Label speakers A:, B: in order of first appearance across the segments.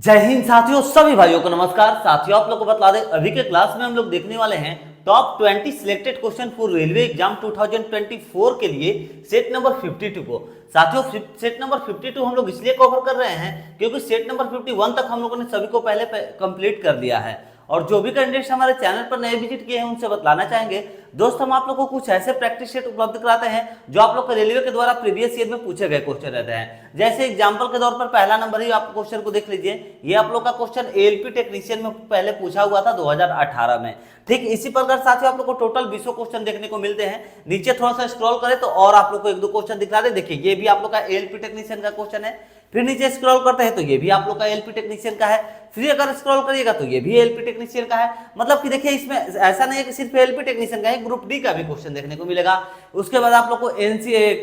A: जय हिंद साथियों, सभी भाइयों को नमस्कार। साथियों, आप लोग को बता दें, अभी के क्लास में हम लोग देखने वाले हैं top 20 selected question for railway exam 2024 के लिए सेट नंबर 52 को। साथियों, सेट नंबर 52 हम लोग इसलिए कवर कर रहे हैं क्योंकि सेट नंबर 51 तक हम लोगों ने सभी को पहले कंप्लीट कर लिया है। और जो भी कैंडिडेट्स हमारे चैनल पर नए विजिट किए हैं उनसे बतलाना चाहेंगे, दोस्त हम आप लोगों को कुछ ऐसे प्रैक्टिस सेट उपलब्ध कराते हैं जो आप लोग को रेलवे के द्वारा प्रीवियस ईयर में पूछे गए क्वेश्चन रहते हैं। जैसे एग्जांपल के तौर पर पहला नंबर ही आप क्वेश्चन को देख लीजिए। ये आप लोग का क्वेश्चन एएलपी टेक्नीशियन में पहले पूछा हुआ था 2018 में। ठीक इसी प्रकार साथियों आप लोग को टोटल 20 क्वेश्चन देखने को मिलते हैं। नीचे थोड़ा सा स्क्रॉल करें तो और आप लोग को एक दो क्वेश्चन दिखा दे। देखिए, ये भी आप लोग का एएलपी टेक्नीशियन का क्वेश्चन है। फिर नीचे स्क्रॉल करते हैं तो ये भी आप लोग का एएलपी टेक्नीशियन का है। फिर अगर स्क्रॉल करिएगा तो ये भी एएलपी टेक्नीशियन का है। मतलब कि देखिए, इसमें ऐसा नहीं है कि सिर्फ एएलपी टेक्नीशियन का है, ग्रुप डी का भी क्वेश्चन देखने को मिलेगा। उसके बाद आप लोग को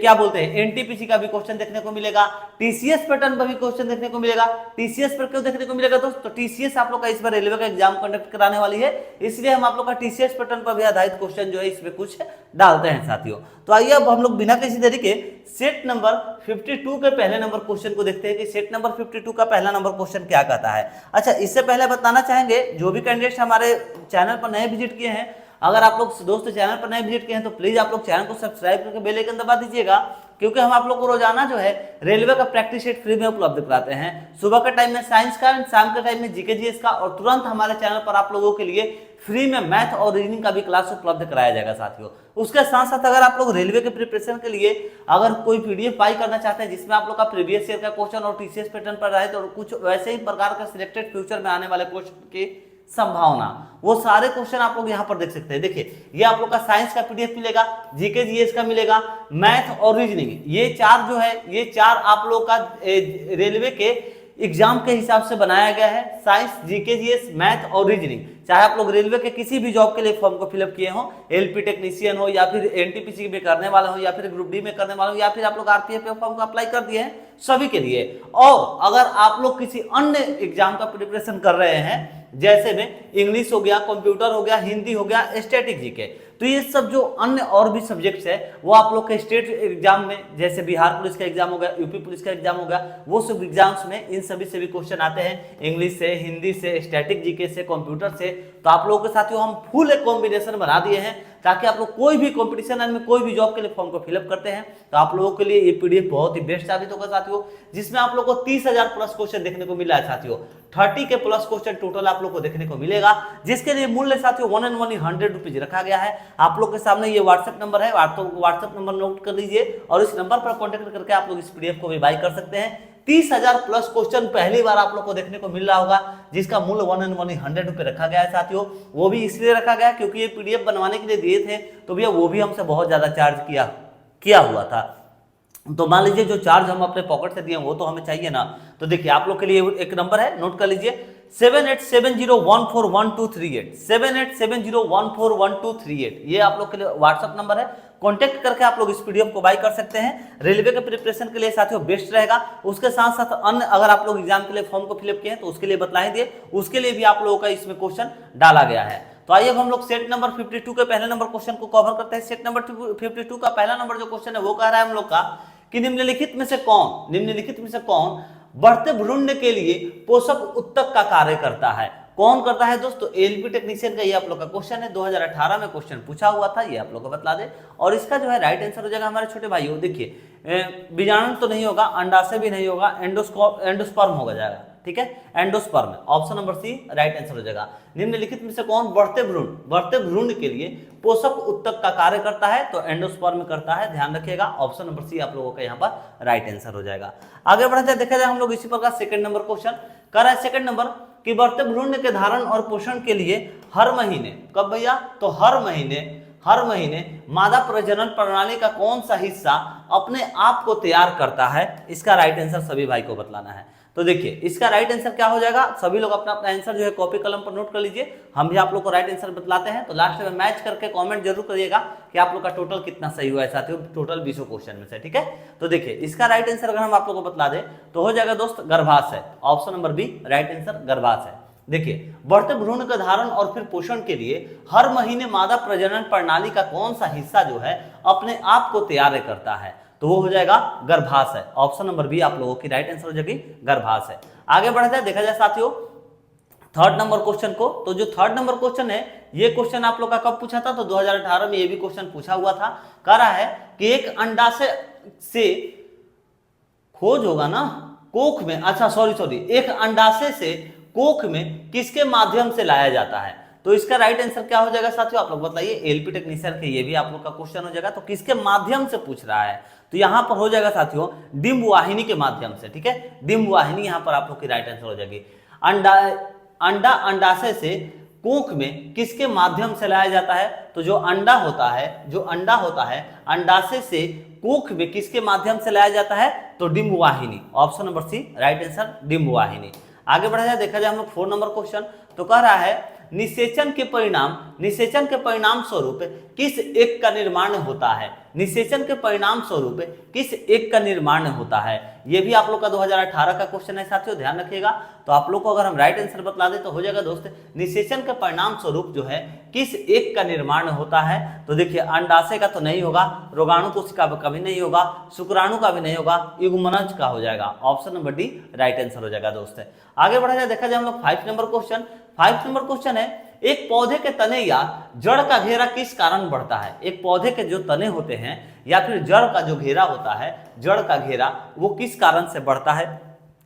A: क्या बोलते हैं, एनटीपीसी का भी क्वेश्चन देखने को मिलेगा। टीसीएस पैटर्न पर भी क्वेश्चन देखने को मिलेगा। टीसीएस पर क्यों देखने को मिलेगा दोस्तों? तो टीसीएस आप लोग का इस बार रेलवे का एग्जाम कंडक्ट कराने वाली है, इसलिए हम आप लोग का टीसीएस पैटर्न पर भी आधारित क्वेश्चन जो है इसमें कुछ डालते हैं साथियों। तो आइए अब हम लोग बिना किसी देरी के सेट नंबर 52 के पहले नंबर क्वेश्चन को देखते हैं कि सेट नंबर 52 का पहला नंबर क्वेश्चन क्या कहता है। अच्छा, इससे पहले बताना चाहेंगे, जो भी कैंडिडेट्स हमारे चैनल पर नए विजिट किए हैं, अगर आप लोग दोस्त चैनल पर नए विजिट किए हैं तो प्लीज आप लोग चैनल को सब्सक्राइब करके बेल आइकन दबा दीजिएगा, क्योंकि हम आप लोग को रोजाना जो है रेलवे का प्रैक्टिस सेट फ्री में उपलब्ध कराते हैं। सुबह के टाइम में साइंस का, शाम के टाइम में जीके जीएस का, और तुरंत हमारे चैनल पर आप लोगों के लिए फ्री में मैथ और रीजनिंग का भी क्लास उपलब्ध कराया जाएगा साथियों। उसके साथ साथ अगर आप लोग रेलवे के प्रिपरेशन के लिए अगर कोई पीडीएफ फाइल करना चाहते हैं जिसमें आप लोग का प्रीवियस ईयर का क्वेश्चन और टीसीएस पैटर्न पर रहे तो कुछ वैसे ही प्रकार का सिलेक्टेड फ्यूचर में आने वाले क्वेश्चन की संभावना, वो सारे क्वेश्चन आप लोग यहाँ पर देख सकते हैं। देखिए, ये आप लोग का साइंस का पीडीएफ मिलेगा, जीके जीएस का मिलेगा, मैथ और रीजनिंग, ये चार जो है ये चार आप लोग का रेलवे के एग्जाम के हिसाब से बनाया गया है। साइंस, जीके जीएस, मैथ और रीजनिंग, चाहे आप लोग रेलवे के किसी भी जॉब के लिए फॉर्म को फिलअप किए हो, एलपी टेक्नीशियन हो या फिर एनटीपीसी में करने वाले हो या फिर ग्रुप डी में करने वाले हो या फिर आप लोग आरपीएफ फॉर्म को अप्लाई कर दिए हैं, सभी के लिए। और अगर आप लोग किसी अन्य एग्जाम का प्रिपरेशन कर रहे हैं, जैसे में इंग्लिश हो गया, कंप्यूटर हो गया, हिंदी हो गया, स्टैटिक जीके, तो ये सब जो अन्य और भी सब्जेक्ट्स है वो आप लोग के स्टेट एग्जाम में, जैसे बिहार पुलिस का एग्जाम हो गया, यूपी पुलिस का एग्जाम हो गया, वो सब एग्जाम्स में इन सभी से भी क्वेश्चन आते हैं, इंग्लिश से, हिंदी से, स्टैटिक जीके से, कंप्यूटर से। तो आप लोगों के साथियों हम फुल एक कॉम्बिनेशन बना दिए हैं ताकि आप लोग कोई भी कंपटीशन में कोई भी जॉब के लिए फॉर्म को फिलअप करते हैं तो आप लोगों के लिए ये पीडीएफ बहुत ही बेस्ट साबित होगा साथियों, जिसमें आप लोग को 30,000 प्लस क्वेश्चन देखने को मिला है साथियों। 30 के प्लस क्वेश्चन टोटल आप लोग को देखने को मिलेगा, जिसके लिए मूल्य साथियों 1 and 1 100 रुपीज रखा गया है। आप लोग के सामने ये व्हाट्सएप नंबर है, व्हाट्सएप नंबर नोट कर लीजिए और इस नंबर पर कॉन्टेक्ट करके आप लोग इस पीडीएफ को भी बाय कर सकते हैं। 30,000 प्लस क्वेश्चन पहली बार आप लोग को देखने को मिल रहा होगा, जिसका मूल्य 1 and 1 100 रुपए रखा गया है साथियों। वो भी इसलिए रखा गया क्योंकि ये पीडीएफ बनवाने के लिए दिए थे तो भैया वो भी हमसे बहुत ज्यादा चार्ज किया हुआ था। तो मान लीजिए जो चार्ज हम अपने पॉकेट से दिए वो तो हमें चाहिए ना। तो देखिए, आप लोग के लिए एक नंबर है, नोट कर लीजिए, 7870141238, 7870141238, ये आप लोग के लिए व्हाट्सएप नंबर है। कांटेक्ट करके आप लोग इस पीडीएफ को बाय कर सकते हैं। रेलवे के प्रिपरेशन के लिए साथियों बेस्ट रहेगा। उसके साथ साथ अन्य अगर आप लोग एग्जाम के लिए फॉर्म को फिलअप किए हैं तो उसके लिए बतला दिए, उसके लिए भी आप लोगों का इसमें क्वेश्चन डाला गया है। तो आइए अब हम लोग सेट नंबर 52 के पहले नंबर क्वेश्चन को कवर करते हैं। सेट नंबर 52 का पहला नंबर जो क्वेश्चन है वो कह रहा है हम लोग का कि निम्नलिखित में से कौन बढ़ते भ्रूण के लिए पोषक उत्तक का कार्य करता है? कौन करता है दोस्तों? एलपी टेक्नीशियन का ये आप लोग का क्वेश्चन है, 2018 में क्वेश्चन पूछा हुआ था, ये आप लोग को बतला दे। और इसका जो है राइट आंसर हो जाएगा हमारे छोटे भाइयों, देखिए, बीजाणु तो नहीं होगा, अंडाशय भी नहीं होगा, एंडोस्पर्म होगा जाएगा, ठीक है, endosperm, option number C right answer हो जाएगा। निम्नलिखित में से कौन बढ़ते भ्रूण के लिए पोषक उत्तक का कार्य करता है? तो एंडोस्पर्म करता है, ध्यान रखिएगा, ऑप्शन नंबर सी आप लोगों का यहाँ पर राइट आंसर हो जाएगा। आगे बढ़ते हैं, देखा जाए हम लोग इसी प्रकार सेकंड नंबर क्वेश्चन कर रहा है। सेकंड नंबर कि बढ़ते भ्रूण के धारण और पोषण के लिए हर महीने, कब भैया? तो हर महीने मादा प्रजनन प्रणाली का कौन सा हिस्सा अपने आप को तैयार करता है? इसका राइट आंसर सभी भाई को बतलाना है। तो देखिए, इसका राइट आंसर क्या हो जाएगा, सभी लोग अपना अपना आंसर जो है कॉपी कलम पर नोट कर लीजिए, हम भी आप लोग को राइट आंसर बतलाते हैं। तो लास्ट में मैच करके कमेंट जरूर करिएगा कि आप लोग का टोटल कितना सही हुआ है साथियों, टोटल 20 क्वेश्चन में से, ठीक है। तो देखिए, इसका राइट आंसर अगर हम आप लोग को बतला दें तो हो जाएगा दोस्त गर्भाशय, option number B right answer गर्भाशय। देखिए, बढ़ते भ्रूण का धारण और फिर पोषण के लिए हर महीने मादा प्रजनन प्रणाली का कौन सा हिस्सा जो है अपने आप को तैयार करता है? तो वो हो जाएगा गर्भाशय। ऑप्शन नंबर बी आप लोगों की राइट आंसर हो जाएगी गर्भाशय। आगे बढ़ा जाए, देखा जाए साथियों थर्ड नंबर क्वेश्चन को। तो जो थर्ड नंबर क्वेश्चन है, ये क्वेश्चन आप लोग का कब पूछा था, तो 2018 में ये भी क्वेश्चन पूछा हुआ था। कह रहा है कि एक अंडाशय से खोज होगा ना कोख में, अच्छा सॉरी, एक अंडाशय से कोख में किसके माध्यम से लाया जाता है। तो इसका राइट आंसर क्या हो जाएगा साथियों, आप लोग बताइए। एलपी टेक्नीशियन के ये भी आप लोग का क्वेश्चन हो जाएगा। तो किसके माध्यम से पूछ रहा है, तो यहां पर हो जाएगा साथियों डिंब वाहिनी के माध्यम से। ठीक है, डिंब वाहिनी यहां पर आप लोग की राइट आंसर हो जाएगी। अंडाशय से कोख में किसके माध्यम से लाया जाता है, तो जो अंडा होता है अंडाशय से कोख में किसके माध्यम से लाया जाता है, तो डिंब वाहिनी। Option number C right answer डिंब वाहिनी। आगे बढ़ा जाए, देखा जाए हम लोग 4 नंबर क्वेश्चन। तो कह रहा है निषेचन के परिणाम स्वरूप किस एक का निर्माण होता है। निषेचन के परिणाम स्वरूप किस एक का निर्माण होता है, ये भी आप लोग का 2018 का क्वेश्चन है साथियों, ध्यान रखिएगा। तो आप लोग को अगर हम राइट आंसर बतला दें तो हो जाएगा दोस्त, निषेचन के परिणाम स्वरूप जो है किस एक का निर्माण होता है। तो देखिए अंडाशय का तो नहीं होगा, रोगाणु कोशिका का भी नहीं होगा, शुक्राणु का भी नहीं होगा, युग्मनज का हो जाएगा। Option number D right answer हो जाएगा दोस्त। आगे बढ़ा जाए, देखा जाए हम लोग 5 नंबर क्वेश्चन। 5 नंबर क्वेश्चन है एक पौधे के तने या जड़ का घेरा किस कारण बढ़ता है। एक पौधे के जो तने होते हैं या फिर जड़ का जो घेरा होता है, जड़ का घेरा वो किस कारण से बढ़ता है,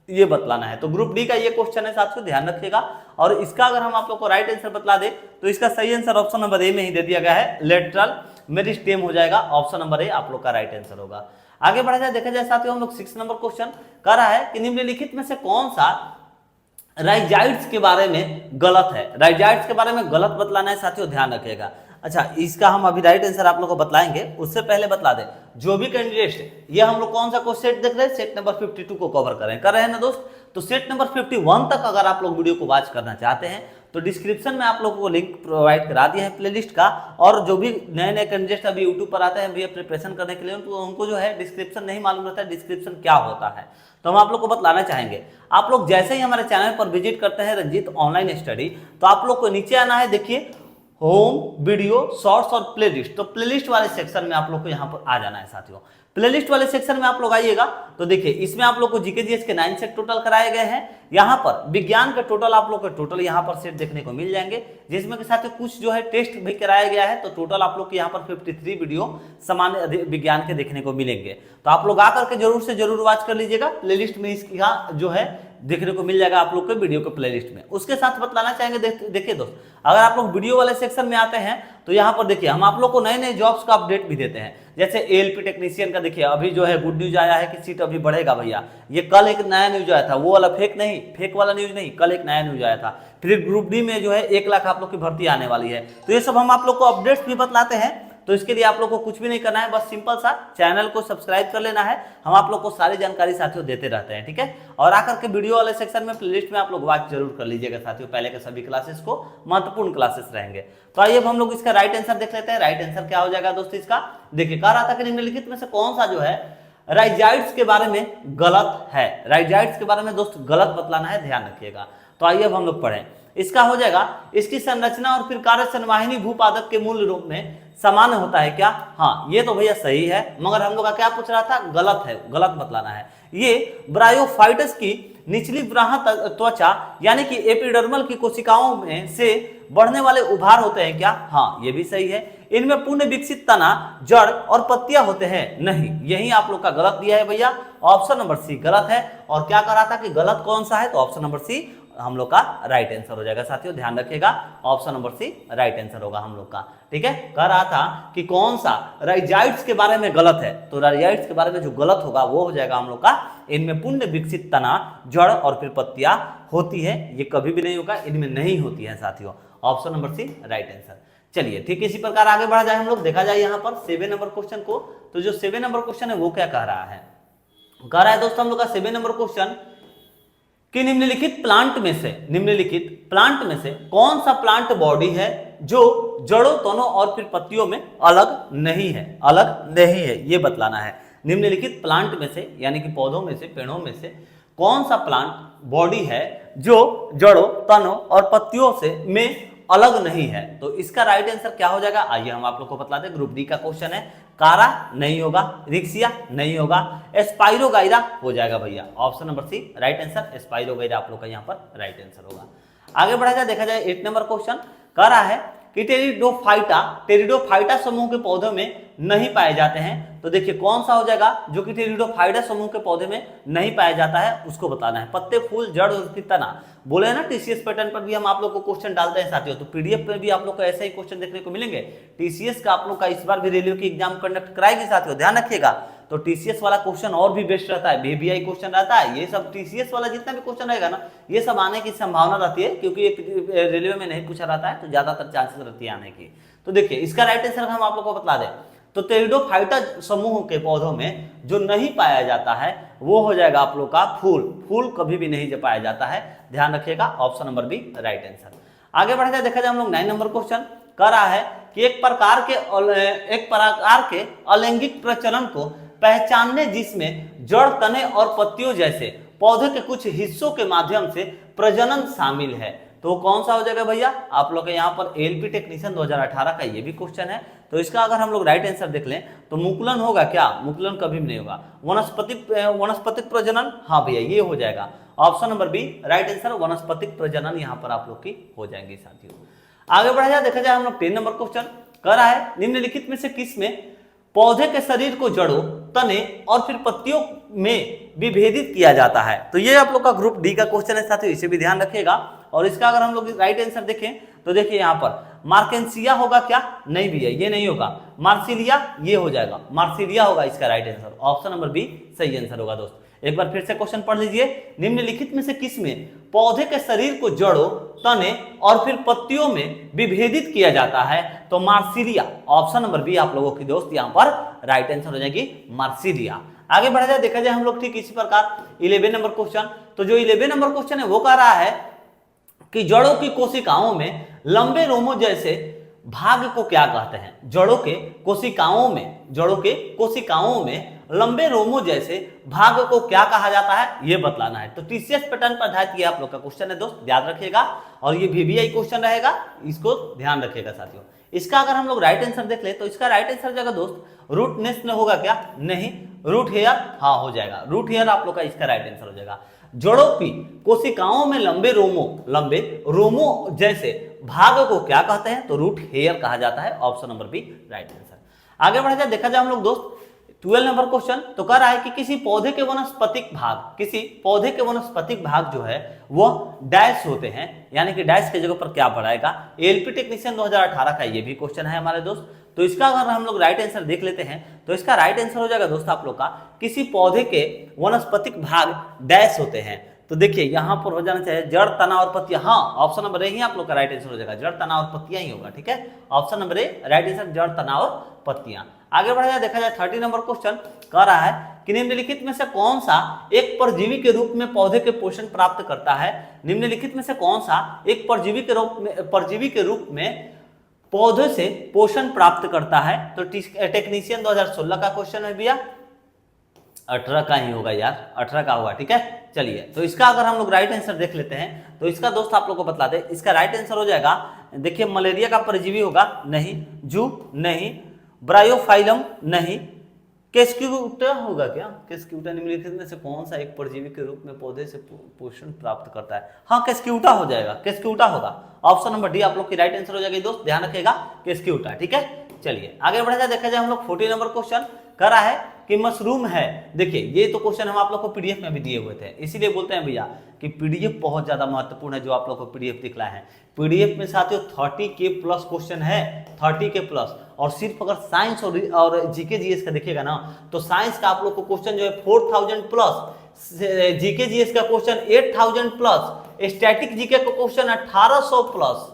A: ये बतलाना है। तो ग्रुप डी का ये क्वेश्चन है साथियों, ध्यान रखिएगा। और इसका अगर हम आप लोग को राइट आंसर बतला दे तो इसका सही आंसर ऑप्शन नंबर ए में ही दे दिया गया है, लेटरल मेरिस्टेम हो जाएगा। ऑप्शन नंबर ए आप लोग का राइट आंसर होगा। आगे बढ़ा जाए, देखा जाए साथियों हम लोग 6 नंबर क्वेश्चन कर रहा है कि निम्नलिखित में से कौन सा राइजाइड्स के बारे में गलत है। राइजाइड्स के बारे में गलत बतलाना है साथियों, ध्यान रखिएगा। अच्छा, इसका हम अभी राइट आंसर आप लोग को बतलाएंगे, उससे पहले बतला दे जो भी कैंडिडेट, ये हम लोग कौन सा क्वेश्चन देख रहे हैं, सेट नंबर 52 को कवर कर रहे हैं ना दोस्त। तो सेट नंबर 51 तक अगर आप लोग वीडियो को वॉच करना चाहते हैं तो डिस्क्रिप्शन में आप लोगों को लिंक प्रोवाइड करा दिया है प्लेलिस्ट का। और जो भी नए नए कैंडिडेट अभी यूट्यूब पर आते हैं प्रिपरेशन करने के लिए, उनको जो है डिस्क्रिप्शन नहीं मालूम रहता है डिस्क्रिप्शन क्या होता है, तो हम आप लोग को बतलाना चाहेंगे। आप लोग जैसे ही हमारे चैनल पर विजिट करते हैं रंजीत ऑनलाइन स्टडी, तो आप लोग को नीचे आना है, देखिए होम, वीडियो, शॉर्ट्स और प्लेलिस्ट। तो प्लेलिस्ट वाले सेक्शन में आप लोग को यहाँ पर आ जाना है साथियों। प्लेलिस्ट वाले सेक्शन में आप लोग आइएगा तो देखिए इसमें आप लोग को जीके जीएस के 9 सेट टोटल कराए गए हैं। यहाँ पर विज्ञान के टोटल आप लोग के टोटल यहाँ पर सेट देखने को मिल जाएंगे, जिसमें के साथ कुछ जो है टेस्ट भी कराया गया है। तो टोटल आप लोग के यहाँ पर 53 वीडियो सामान्य विज्ञान के देखने को मिलेंगे। तो आप लोग आकर के जरूर से जरूर वॉच कर लीजिएगा, प्लेलिस्ट में इसका जो है देखने को मिल जाएगा आप लोग के वीडियो के प्लेलिस्ट में। उसके साथ बतलाना चाहेंगे, देखिए दोस्त अगर आप लोग वीडियो वाले सेक्शन में आते हैं तो यहाँ पर देखिए हम आप लोग को नए नए जॉब्स का अपडेट भी देते हैं। जैसे एएलपी टेक्नीशियन का देखिए अभी जो है गुड न्यूज आया है कि सीट अभी बढ़ेगा भैया। ये कल एक नया न्यूज आया था, वो वाला फेक वाला न्यूज नहीं, कल एक नया न्यूज आया था। फिर ग्रुप डी में जो है 1 लाख आप लोग की भर्ती आने वाली है। तो ये सब हम आप लोग को अपडेट्स भी बतलाते हैं। तो इसके लिए आप लोग को कुछ भी नहीं करना है, बस सिंपल सा चैनल को सब्सक्राइब कर लेना है। हम आप लोग को सारी जानकारी साथियों देते रहते हैं, ठीक है। और आकर के वीडियो वाले सेक्शन में प्लेलिस्ट में आप लोग वॉच जरूर कर लीजिएगा साथियों, पहले के सभी क्लासेस को महत्वपूर्ण क्लासेस रहेंगे। तो आइए अब हम लोग इसका राइट आंसर देख लेते हैं। राइट आंसर क्या हो जाएगा दोस्तों इसका, देखिए कह रहा था कि निम्नलिखित में से कौन सा जो है राइजाइड्स के बारे में गलत है। राइजाइड्स के बारे में दोस्त गलत बतलाना है, ध्यान रखिएगा। तो आइए अब हम लोग पढ़ें। इसका हो जाएगा इसकी संरचना और फिर कार्य संवाहिनी भूपादप के मूल रूप में समान होता है क्या। हाँ ये तो भैया सही है, मगर हम लोग का क्या पूछ रहा था, गलत है, गलत बतलाना है। ये ब्रायोफाइटस की निचली ब्राह त्वचा यानी कि एपिडर्मल की कोशिकाओं में से बढ़ने वाले उभार होते हैं क्या। हाँ ये भी सही है। इनमें पूर्ण विकसित तना, जड़ और पत्तियां होते हैं, नहीं, यही आप लोग का गलत दिया है भैया। ऑप्शन नंबर सी गलत है। और क्या कह रहा था कि गलत कौन सा है, तो ऑप्शन नंबर सी हम लोग का राइट आंसर हो जाएगा साथियों, ध्यान रखिएगा। Option number C right answer होगा हम लोग का, ठीक है। कह रहा था कि कौन सा राइजाइड्स के बारे में गलत है, तो राइजाइड्स के बारे में जो गलत होगा वो हो जाएगा हम लोग का इनमें पूर्ण विकसित तना, जड़ और फिर पत्तियां होती है, ये कभी भी नहीं होगा, इनमें नहीं होती है साथियों। Option number C right answer. चलिए ठीक इसी प्रकार आगे बढ़ा जाए हम लोग। देखा जाए यहाँ पर 7 नंबर क्वेश्चन को। तो जो 7 नंबर क्वेश्चन है वो क्या कह रहा है, कह रहा है दोस्तों हम लोग का 7 नंबर क्वेश्चन कि निम्नलिखित प्लांट में से कौन सा प्लांट बॉडी है जो जड़ों, तनों और फिर पत्तियों में अलग नहीं है, ये बतलाना है। निम्नलिखित प्लांट में से यानी कि पौधों में से, पेड़ों में से कौन सा प्लांट बॉडी है जो जड़ों, तनों और पत्तियों से में अलग नहीं है। तो इसका राइट आंसर क्या हो जाएगा, आइए हम आप लोग को बता दें। ग्रुप डी का क्वेश्चन है, कारा नहीं होगा, रिक्सिया नहीं होगा, स्पाइरोगाइरा हो जाएगा भैया। Option number C right answer, spirogyra आप लोग का यहाँ पर राइट आंसर होगा। आगे बढ़ा जाए, देखा जाए 8 नंबर क्वेश्चन कह रहा है कि टेरिडोफाइटा समूह के पौधों में नहीं पाए जाते हैं। तो देखिए कौन सा हो जाएगा जो कि टेरिडोफाइटा समूह के पौधे में नहीं पाया जाता है, उसको बताना है। पत्ते, फूल, जड़ और तना। बोले हैं ना टीसीएस पैटर्न पर भी हम आप लोग को क्वेश्चन डालते हैं साथियों, तो पीडीएफ में भी आप लोग को ऐसे ही क्वेश्चन देखने को मिलेंगे। टीसीएस का आप लोग का इस बार भी रेलवे की एग्जाम कंडक्ट कराएगी साथियों, ध्यान रखिएगा। तो टीसीएस वाला क्वेश्चन और भी बेस्ट रहता है, बीबीआई क्वेश्चन रहता है, ये सब टीसीएस वाला जितना भी क्वेश्चन रहेगा ना, ये सब आने की संभावना रहती है, क्योंकि रेलवे में नहीं पूछा रहता है तो ज्यादातर चांसेस रहती है आने की। तो देखिए इसका राइट आंसर हम आप लोग को बता दें, तो टेरिडोफाइटा समूह के पौधों में जो नहीं पाया जाता है वो हो जाएगा आप लोग का फूल। फूल कभी भी नहीं पाया जाता है, ध्यान रखिएगा। Option number B right answer. आगे बढ़ जाए, देखा जाए हम लोग 9 नंबर क्वेश्चन कह रहा है कि एक प्रकार के अलैंगिक प्रचलन को पहचानने जिसमें जड़, तने और पत्तियों जैसे पौधे के कुछ हिस्सों के माध्यम से प्रजनन शामिल है। तो कौन सा हो जाएगा भैया, आप लोग के यहाँ पर एलपी टेक्नीशियन 2018 का ये भी क्वेश्चन है। तो इसका अगर हम लोग राइट आंसर देख लें तो मुकुलन होगा क्या, मुकुलन कभी भी नहीं होगा। वनस्पतिक प्रजनन, हाँ भैया ये हो जाएगा। Option number B right answer, वनस्पतिक प्रजनन यहाँ पर आप लोग की हो जाएंगी साथियों। आगे बढ़ा जाए, देखा जाए हम लोग 10 नंबर क्वेश्चन कह रहा है निम्नलिखित में से किस में पौधे के शरीर को जड़ों, तने और फिर पत्तियों में विभेदित किया जाता है। तो ये आप लोग का ग्रुप डी का क्वेश्चन है साथियों, इसे भी ध्यान रखिएगा। और इसका अगर हम लोग राइट आंसर देखें तो देखिए यहाँ पर मार्केंसिया होगा क्या, नहीं भी है, ये नहीं होगा। मार्सिलिया ये हो जाएगा, मार्सिलिया होगा इसका right answer. Option number B सही आंसर होगा दोस्त। एक बार फिर से क्वेश्चन पढ़ लीजिए, निम्नलिखित में से किसमें पौधे के शरीर को जड़ों, तने और फिर पत्तियों में विभेदित किया जाता है। तो मार्सिलिया, ऑप्शन नंबर बी आप लोगों की दोस्त यहाँ पर राइट आंसर हो जाएगी, मार्सिलिया। आगे बढ़ा जाए, देखा जाए हम लोग ठीक इसी प्रकार 11 नंबर क्वेश्चन। तो जो 11 नंबर क्वेश्चन है वो कह रहा है कि जड़ों की कोशिकाओं में लंबे रोमों जैसे भाग को क्या कहते हैं। जड़ों के कोशिकाओं में लंबे रोमों जैसे भाग को क्या कहा जाता है, ये बतलाना है। तो टीसीएस पैटर्न पर आधारित ये आप लोग का क्वेश्चन है दोस्त, याद रखिएगा। और ये वीवीआई क्वेश्चन रहेगा, इसको ध्यान रखिएगा साथियों। इसका अगर हम लोग राइट आंसर देख ले तो इसका राइट आंसर जाएगा दोस्त, रूट नेस्ट होगा क्या, नहीं। रूट हेयर, हाँ हो जाएगा, रूट हेयर आप लोग का इसका राइट आंसर हो जाएगा। जड़ों की कोशिकाओं में लंबे रोमों जैसे भाग को क्या कहते हैं, तो रूट हेयर कहा जाता है। Option number B right answer. आगे बढ़ा जाए, देखा जाए हम लोग दोस्त 12 नंबर क्वेश्चन। तो कह रहा है कि किसी पौधे के वनस्पतिक भाग जो है वो डैश होते हैं, यानी कि डैश के जगह पर क्या बढ़ाएगा। एलपी टेक्नीशियन 2018 का ये भी क्वेश्चन है हमारे दोस्त। तो इसका अगर हम लोग राइट आंसर देख लेते हैं तो इसका राइट आंसर हो जाएगा दोस्त आप लोग का, किसी पौधे के वनस्पतिक भाग डैश होते हैं। तो देखिए यहाँ पर हो जाना चाहिए जड़, तना और पत्तियां, हाँ ऑप्शन नंबर ए ही आप लोग का राइट आंसर हो जाएगा, जड़, तना और पत्तियां ही होगा, ठीक है। Option number A right answer, जड़, तना और पत्तियां। आगे बढ़ा जाए, देखा जाए 30 नंबर क्वेश्चन कह रहा है कि निम्नलिखित में से कौन सा एक परजीवी के रूप में पौधे के पोषण प्राप्त करता है। निम्नलिखित में से कौन सा एक परजीवी के रूप में पौधे से पोषण प्राप्त करता है। तो टेक्नीशियन 2016 का क्वेश्चन है भैया, 18 का ही होगा यार, 18 का होगा, ठीक है। चलिए, तो इसका अगर हम लोग राइट आंसर देख लेते हैं तो इसका दोस्त आप लोग को बता दे, इसका राइट आंसर हो जाएगा, देखिए मलेरिया का परजीवी होगा, नहीं। जू नहीं, ब्रायोफाइलम नहीं, केस्क्यूटा होगा क्या, केस्क्यूटा निम्नलिखित में से कौन सा एक परजीवी के रूप में पौधे से पोषण प्राप्त करता है। हाँ केस्क्यूटा हो जाएगा, केस्क्यूटा होगा। ऑप्शन नंबर डी आप लोग की राइट आंसर हो जाएगा दोस्त, ध्यान रखिएगा, केस्क्यूटा, ठीक है। चलिए आगे बढ़ा जाए, देखा जाए हम लोग 14 नंबर क्वेश्चन कर रहा है कि मशरूम है। देखिए ये तो क्वेश्चन हम आप लोग को पीडीएफ में भी दिए हुए थे, इसीलिए बोलते हैं भैया कि पीडीएफ बहुत ज्यादा महत्वपूर्ण है। जो आप लोग को पीडीएफ दिखला है, पीडीएफ में साथियों 30 के प्लस क्वेश्चन है, 30 के प्लस। और सिर्फ अगर साइंस और जीके जीएस का देखिएगा ना, तो साइंस का आप लोग को क्वेश्चन जो है 4000 प्लस, जीके जीएस का क्वेश्चन 8000 प्लस, स्टैटिक जीके का क्वेश्चन 1800 प्लस,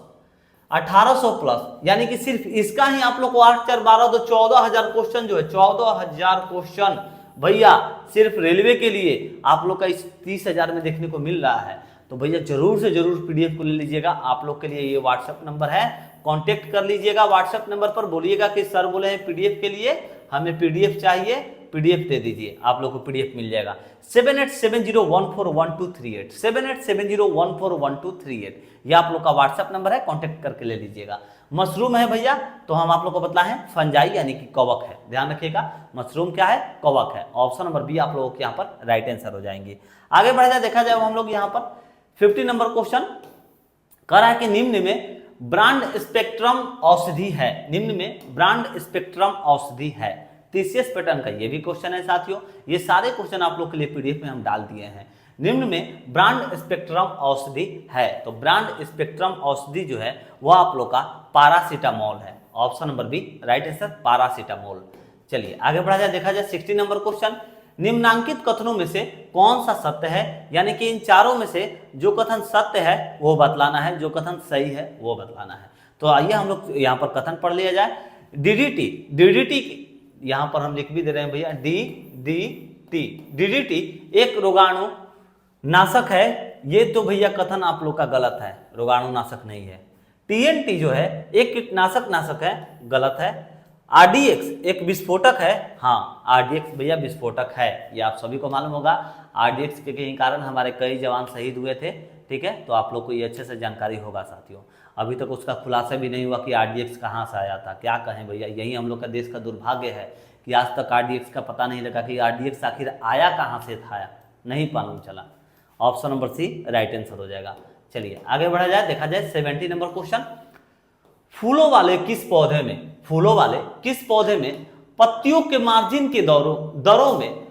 A: 1800 प्लस, यानी कि सिर्फ इसका ही आप लोग को 8 4 12 तो 14000 क्वेश्चन जो है, 14000 क्वेश्चन भैया सिर्फ रेलवे के लिए आप लोग का इस 30,000 में देखने को मिल रहा है। तो भैया जरूर से जरूर पीडीएफ को ले लीजिएगा। आप लोग के लिए ये व्हाट्सएप नंबर है, कांटेक्ट कर लीजिएगा व्हाट्सएप नंबर पर, बोलिएगा कि सर बोले हैं पीडीएफ के लिए, हमें पीडीएफ चाहिए, पीडीएफ दे दीजिए, आप लोग को पीडीएफ मिल जाएगा। 7870141238 7870141238 ये आप लोग का व्हाट्सएप नंबर है, कांटेक्ट करके ले लीजिएगा। मशरूम है भैया, तो हम आप लोग को बतला है फंजाई यानी कि कवक है, ध्यान रखिएगा। मशरूम क्या है? कवक है। ऑप्शन नंबर बी आप लोगों के यहाँ पर राइट आंसर हो जाएंगे। आगे बढ़ जाए, देखा जाए हम लोग यहाँ पर 50 नंबर क्वेश्चन कह रहा है कि निम्न में ब्रांड स्पेक्ट्रम औषधि है, निम्न में ब्रांड स्पेक्ट्रम औषधि है। TCS पैटर्न का ये भी क्वेश्चन है साथियों। ये सारे क्वेश्चन आप लोग के लिए पीडीएफ में हम डाल दिए हैं। निम्न में ब्रांड स्पेक्ट्रम औषधि है, तो ब्रांड स्पेक्ट्रम औषधि जो है वह आप लोग का पैरासीटामोल है। Option number B right answer, paracetamol. चलिए आगे बढ़ा जाए, देखा जाए 60 नंबर क्वेश्चन। निम्नांकित कथनों में से कौन सा सत्य है, यानी कि इन चारों में से जो कथन सत्य है वो बतलाना है, जो कथन सही है वो बतलाना है। तो आइए हम लोग यहाँ पर कथन पढ़ लिया जाए। डीडीटी यहाँ पर हम लिख भी दे रहे हैं भैया, डीडीटी एक रोगाणु नाशक है। ये तो भैया कथन आप लोग का गलत है, रोगाणु नाशक नहीं है। TNT जो है एक कीटनाशक है, गलत है। RDX एक विस्फोटक है, हाँ RDX भैया विस्फोटक है, ये आप सभी को मालूम होगा। RDX के कई कारण हमारे कई जवान शहीद हुए थे, ठीक है, तो आप लोग को ये अच्छे से जानकारी होगा साथियों। अभी तक उसका खुलासा भी नहीं हुआ कि RDX कहाँ से आया था। क्या कहें भैया, यही हम लोग का देश का दुर्भाग्य है कि आज तक RDX का पता नहीं लगा कि RDX आखिर आया कहाँ से था, नहीं मालूम चला। Option number C right answer हो जाएगा। चलिए आगे बढ़ा जाए, देखा जाए 70 नंबर क्वेश्चन। फूलों वाले किस पौधे में पत्तियों के मार्जिन के दरों में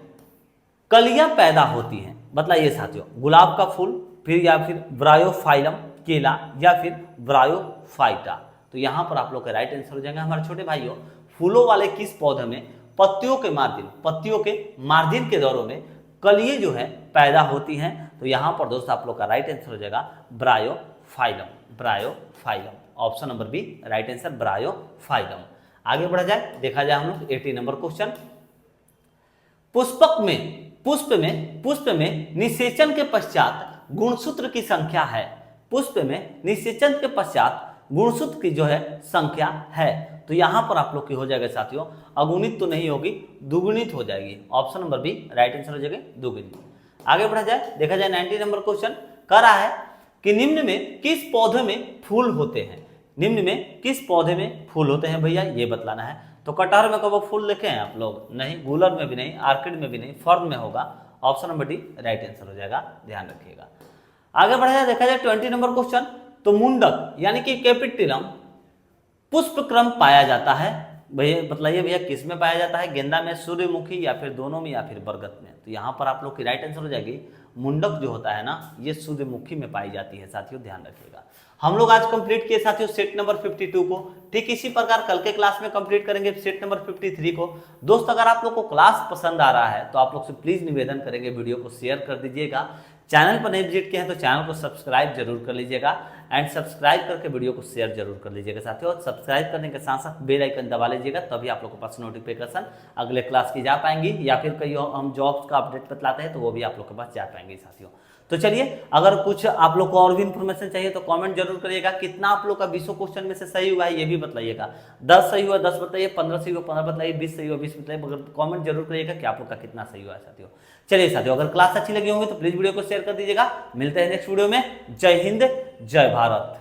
A: कलियां पैदा होती हैं? बताइए साथियों, गुलाब का फूल, फिर या फिर ब्रायोफाइलम केला, या फिर ब्रायोफाइटा। तो यहां पर आप लोग का राइट आंसर हो जाएगा हमारे छोटे भाइयों, फूलों वाले किस पौधे में पत्तियों के मार्जिन के दौरों में कलियां जो है पैदा होती हैं? तो यहां पर दोस्त आप लोग का राइट आंसर हो जाएगा bryophyllum. Option number B right answer, bryophyllum. आगे बढ़ा जाए, देखा जाए हम लोग 80 नंबर क्वेश्चन। पुष्प में निषेचन के पश्चात गुणसूत्र की संख्या है। पुष्प में निषेचन के पश्चात गुणसूत्र की जो है संख्या है, तो यहां पर आप लोग की हो जाएगा साथियों, अगुणित तो नहीं होगी, दुगुणित हो जाएगी। Option number B right answer हो जाएगा, दुगुणित। आगे बढ़ा जाए, देखा जाए 90 नंबर क्वेश्चन कह रहा है कि निम्न में किस पौधे में फूल होते हैं? निम्न में किस पौधे में फूल होते हैं भैया, ये बतलाना है। तो कटहर में कब फूल देखे हैं आप लोग? नहीं, गुलर में भी नहीं, आर्किड में भी नहीं, फर्न में होगा। Option number D right answer हो जाएगा, ध्यान रखिएगा। आगे बढ़ा जाए, देखा जाए 20 नंबर क्वेश्चन। तो मुंडक यानी कि कैपिटिलम पुष्प क्रम पाया जाता है, भैया बतलाइए भैया किस में पाया जाता है? गेंदा में, सूर्यमुखी, या फिर दोनों में, या फिर बरगद में? तो यहाँ पर आप लोग की राइट आंसर हो जाएगी मुंडक जो होता है ना, ये सूर्यमुखी में पाई जाती है साथियों, ध्यान रखिएगा। हम लोग आज कंप्लीट किए साथियों सेट नंबर 52 को। ठीक इसी प्रकार कल के क्लास में कंप्लीट करेंगे सेट नंबर 53 को। दोस्त अगर आप लोग को क्लास पसंद आ रहा है तो आप लोग से प्लीज निवेदन करेंगे वीडियो को शेयर कर दीजिएगा। चैनल पर नहीं विजिट किए हैं तो चैनल को सब्सक्राइब जरूर कर लीजिएगा, एंड सब्सक्राइब करके वीडियो को शेयर जरूर कर लीजिएगा साथियों। सब्सक्राइब करने के साथ साथ बेल आइकन दबा लीजिएगा, तभी आप लोग के पास नोटिफिकेशन अगले क्लास की जा पाएंगी, या फिर कहीं हम जॉब्स का अपडेट बतलाते हैं तो वो भी आप लोग के पास जा पाएंगे साथियों। तो चलिए, अगर कुछ आप लोग को और भी इन्फॉर्मेशन चाहिए तो कमेंट जरूर करिएगा। कितना आप लोग का 20 क्वेश्चन में से सही हुआ है ये भी बताइएगा। 10 सही हुआ 10 बताइए, 15 सही हुआ 15 बताइए, 20 सही हुआ 20 बताइए, मगर कमेंट जरूर करिएगा कि आप लोग का कितना सही हुआ है साथियों। चलिए साथियों, अगर क्लास अच्छी लगी होगी तो प्लीज वीडियो को शेयर कर दीजिएगा। मिलते हैं नेक्स्ट वीडियो में। जय हिंद, जय भारत।